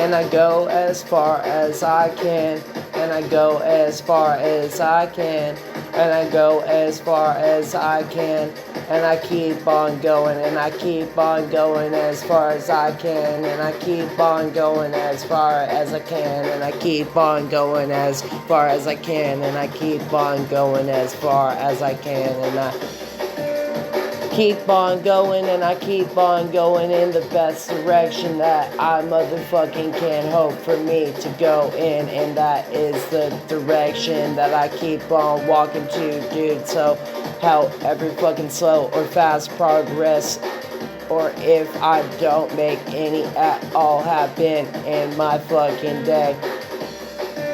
and I go as far as I can, and I go as far as I can, and I go as far as I can, and I keep on going, and I keep on going as far as I can, and I keep on going as far as I can, and I keep on going as far as I can, and I keep on going as far as I can, and I keep on going, and I keep on going in the best direction that I motherfucking can hope for me to go in, and that is the direction that I keep on walking to, dude. So however fucking slow or fast progress, or if I don't make any at all happen in my fucking day,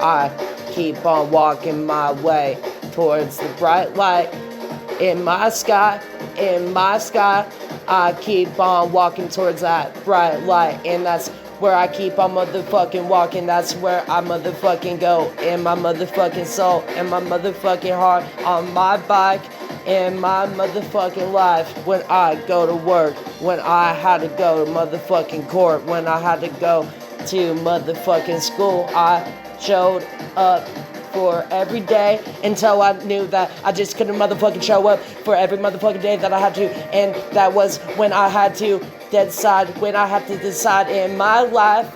I keep on walking my way towards the bright light in my sky. In my sky, I keep on walking towards that bright light, and that's where I keep on motherfucking walking. That's where I motherfucking go, in my motherfucking soul, in my motherfucking heart, on my bike, in my motherfucking life. When I go to work, when I had to go to motherfucking court, when I had to go to motherfucking school, I showed up for every day until I knew that I just couldn't motherfucking show up for every motherfucking day that I had to. And that was when I had to decide, when I had to decide in my life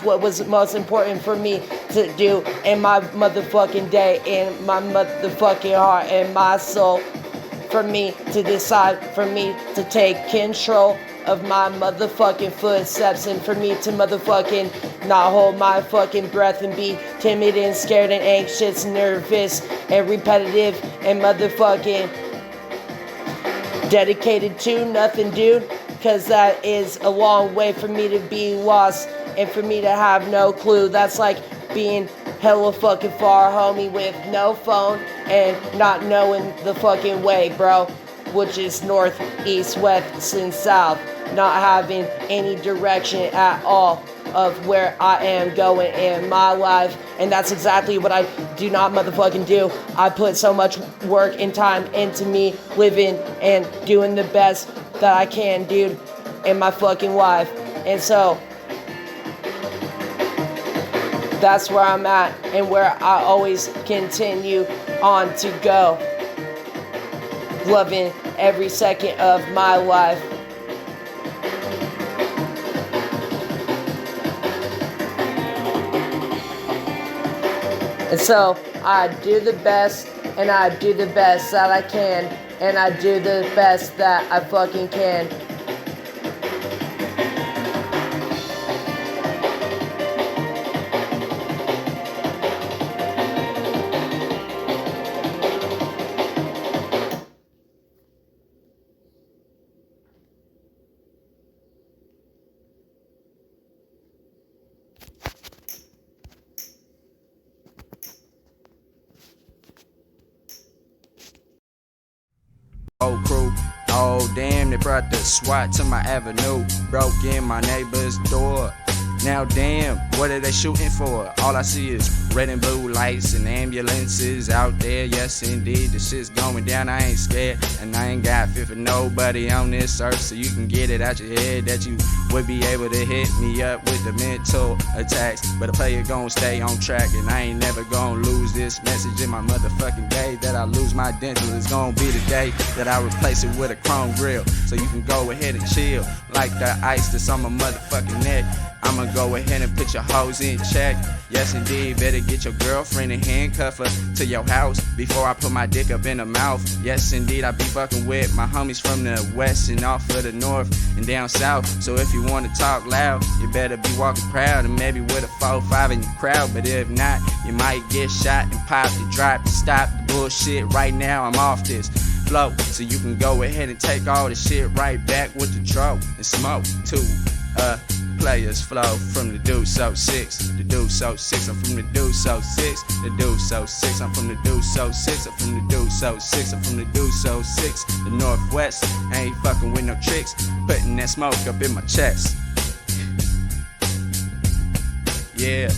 what was most important for me to do in my motherfucking day, in my motherfucking heart, in my soul, for me to decide, for me to take control of my motherfucking footsteps, and for me to motherfucking not hold my fucking breath and be timid and scared and anxious and nervous and repetitive and motherfucking dedicated to nothing, dude. Cause that is a long way for me to be lost and for me to have no clue. That's like being hella fucking far, homie, with no phone and not knowing the fucking way, bro. Which is north, east, west, and south. Not having any direction at all of where I am going in my life. And that's exactly what I do not motherfucking do. I put so much work and time into me living and doing the best that I can, dude, in my fucking life. And so that's where I'm at, and where I always continue on to go. Loving every second of my life. And so I do the best, and I do the best that I can, and I do the best that I fucking can. Whole crew, oh damn, they brought the SWAT to my avenue. Broke in my neighbor's door. Now damn, what are they shooting for? All I see is red and blue lights and ambulances out there. Yes indeed, the shit's going down, I ain't scared. And I ain't got fear for nobody on this earth. So you can get it out your head that you would be able to hit me up with the mental attacks. But a player gon' stay on track, and I ain't never gon' lose this message in my motherfucking day. That I lose my dental is gon' be the day that I replace it with a chrome grill. So you can go ahead and chill like the ice that's on my motherfucking neck. I'ma go ahead and put your hoes in check. Yes indeed, better get your girlfriend and handcuff her to your house before I put my dick up in her mouth. Yes indeed, I be fucking with my homies from the west and off of the north and down south. So if you wanna talk loud, you better be walking proud and maybe with a 4-5 in your crowd. But if not, you might get shot and pop and drop and stop the bullshit. Right now I'm off this flow, so you can go ahead and take all the shit right back with the draw and smoke too. Players flow from the Deuce so 6, the Deuce so 6, I'm from the Deuce so 6, the Deuce so 6, I'm from the Deuce so 6, I'm from the Deuce so 6, I'm from the Deuce so 6, the Northwest, I ain't fucking with no tricks, putting that smoke up in my chest. Yeah.